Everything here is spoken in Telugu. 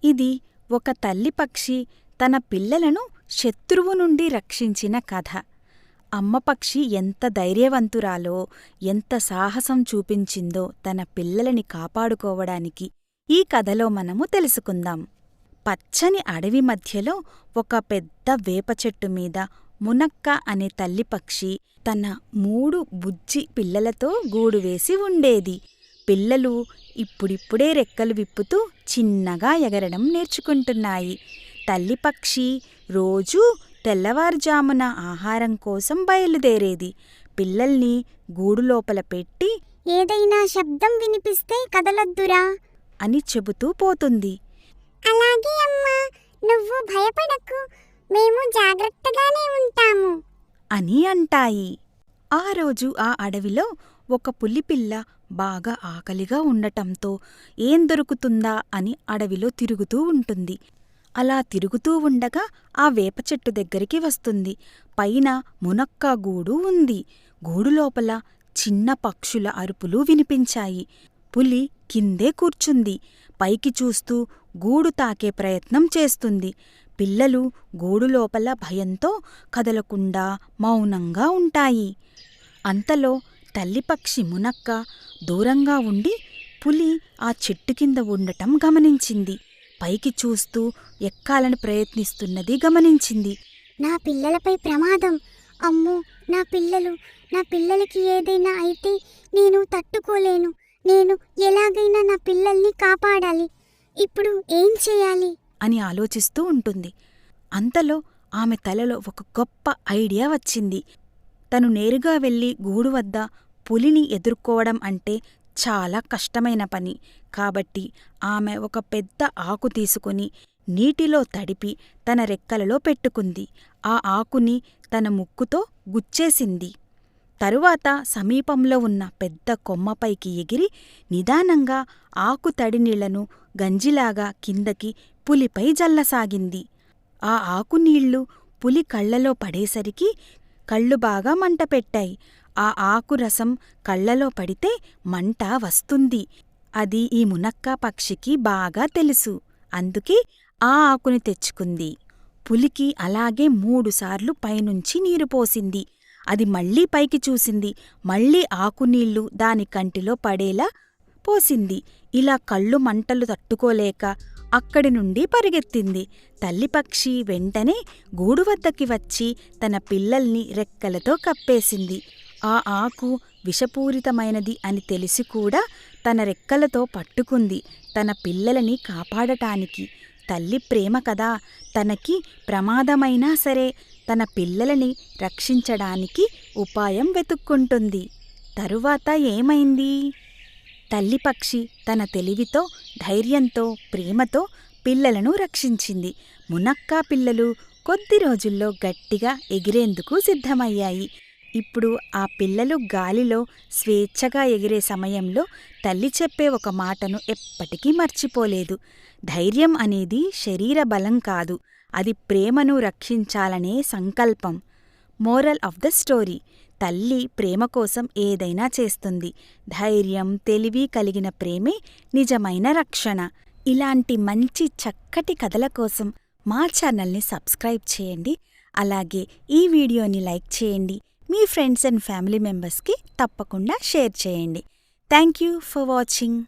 ఇది ఒక తల్లి పక్షి తన పిల్లలను శత్రువు నుండి రక్షించిన కథ. అమ్మ పక్షి ఎంత ధైర్యవంతురాలో, ఎంత సాహసం చూపించిందో తన పిల్లలని కాపాడుకోవడానికి ఈ కథలో మనము తెలుసుకుందాం. పచ్చని అడవి మధ్యలో ఒక పెద్ద వేపచెట్టు మీద మునక్క అనే తల్లి పక్షి తన 3 బుజ్జి పిల్లలతో గూడు వేసి ఉండేది. పిల్లలు ఇప్పుడిప్పుడే రెక్కలు విప్పుతూ చిన్నగా ఎగరడం నేర్చుకుంటున్నాయి. తల్లి పక్షి రోజూ తెల్లవారుజామున ఆహారం కోసం బయలుదేరేది. పిల్లల్ని గూడు లోపల పెట్టి ఏదైనా శబ్దం వినిపిస్తే కదలొద్దురా అని చెబుతూ పోతుంది. అలాగే అమ్మా, నువ్వు భయపడకు, మేము జాగ్రత్తగానే ఉంటాము అని అంటాయి. ఆ రోజు ఆ అడవిలో ఒక పులిపిల్ల బాగా ఆకలిగా ఉండటంతో ఏం దొరుకుతుందా అని అడవిలో తిరుగుతూ ఉంటుంది. అలా తిరుగుతూ ఉండగా ఆ వేపచెట్టు దగ్గరికి వస్తుంది. పైన మునక్క గూడు ఉంది. గూడు లోపల చిన్న పక్షుల అరుపులు వినిపించాయి. పులి కిందే కూర్చుంది. పైకి చూస్తూ గూడు తాకే ప్రయత్నం చేస్తుంది. పిల్లలు గూడు లోపల భయంతో కదలకుండా మౌనంగా ఉంటాయి. అంతలో తల్లిపక్షి మునక్క దూరంగా ఉండి పులి ఆ చెట్టు కింద ఉండటం గమనించింది. పైకి చూస్తూ ఎక్కాలని ప్రయత్నిస్తున్నది గమనించింది. నా పిల్లలపై ప్రమాదం, అమ్మో నా పిల్లలకి ఏదైనా అయితే నేను తట్టుకోలేను. నేను ఎలాగైనా నా పిల్లల్ని కాపాడాలి. ఇప్పుడు ఏం చేయాలి అని ఆలోచిస్తూ ఉంటుంది. అంతలో ఆమె తలలో ఒక గొప్ప ఐడియా వచ్చింది. తను నేరుగా వెళ్ళి గూడు వద్ద పులిని ఎదుర్కోవడం అంటే చాలా కష్టమైన పని. కాబట్టి ఆమె ఒక పెద్ద ఆకు తీసుకుని నీటిలో తడిపి తన రెక్కలలో పెట్టుకుంది. ఆ ఆకుని తన ముక్కుతో గుచ్చేసింది. తరువాత సమీపంలో ఉన్న పెద్ద కొమ్మపైకి ఎగిరి నిదానంగా ఆకు తడి నీళ్లను గంజిలాగా కిందకి పులిపై జల్లసాగింది. ఆ ఆకు నీళ్లు పులి కళ్లలో పడేసరికి కళ్ళు బాగా మంటపెట్టాయి. ఆ ఆకు రసం కళ్లలో పడితే మంట వస్తుంది. అది ఈ మునక్క పక్షికి బాగా తెలుసు. అందుకే ఆ ఆకుని తెచ్చుకుంది. పులికి అలాగే 3 సార్లు పైనుంచి నీరు పోసింది. అది మళ్లీ పైకి చూసింది. మళ్లీ ఆకునీళ్లు దాని కంటిలో పడేలా పోసింది. ఇలా కళ్ళు మంటలు తట్టుకోలేక అక్కడి నుండి పరిగెత్తింది. తల్లిపక్షి వెంటనే గూడు వద్దకి వచ్చి తన పిల్లల్ని రెక్కలతో కప్పేసింది. ఆ ఆకు విషపూరితమైనది అని తెలిసి కూడా తన రెక్కలతో పట్టుకుంది తన పిల్లలని కాపాడటానికి. తల్లి ప్రేమ కదా, తనకి ప్రమాదమైనా సరే తన పిల్లలని రక్షించడానికి ఉపాయం వెతుక్కుంటుంది. తరువాత ఏమైంది? తల్లిపక్షి తన తెలివితో, ధైర్యంతో, ప్రేమతో పిల్లలను రక్షించింది. మునక్కా పిల్లలు కొద్ది రోజుల్లో గట్టిగా ఎగిరేందుకు సిద్ధమయ్యాయి. ఇప్పుడు ఆ పిల్లలు గాలిలో స్వేచ్ఛగా ఎగిరే సమయంలో తల్లి చెప్పే ఒక మాటను ఎప్పటికీ మర్చిపోలేదు. ధైర్యం అనేది శరీర బలం కాదు, అది ప్రేమను రక్షించాలనే సంకల్పం. మోరల్ ఆఫ్ ద స్టోరీ: తల్లి ప్రేమ కోసం ఏదైనా చేస్తుంది. ధైర్యం, తెలివి కలిగిన ప్రేమే నిజమైన రక్షణ. ఇలాంటి మంచి చక్కటి కథల కోసం మా ఛానల్ని సబ్స్క్రైబ్ చేయండి. అలాగే ఈ వీడియోని లైక్ చేయండి. మీ ఫ్రెండ్స్ అండ్ ఫ్యామిలీ మెంబర్స్కి తప్పకుండా షేర్ చేయండి. Thank you for watching.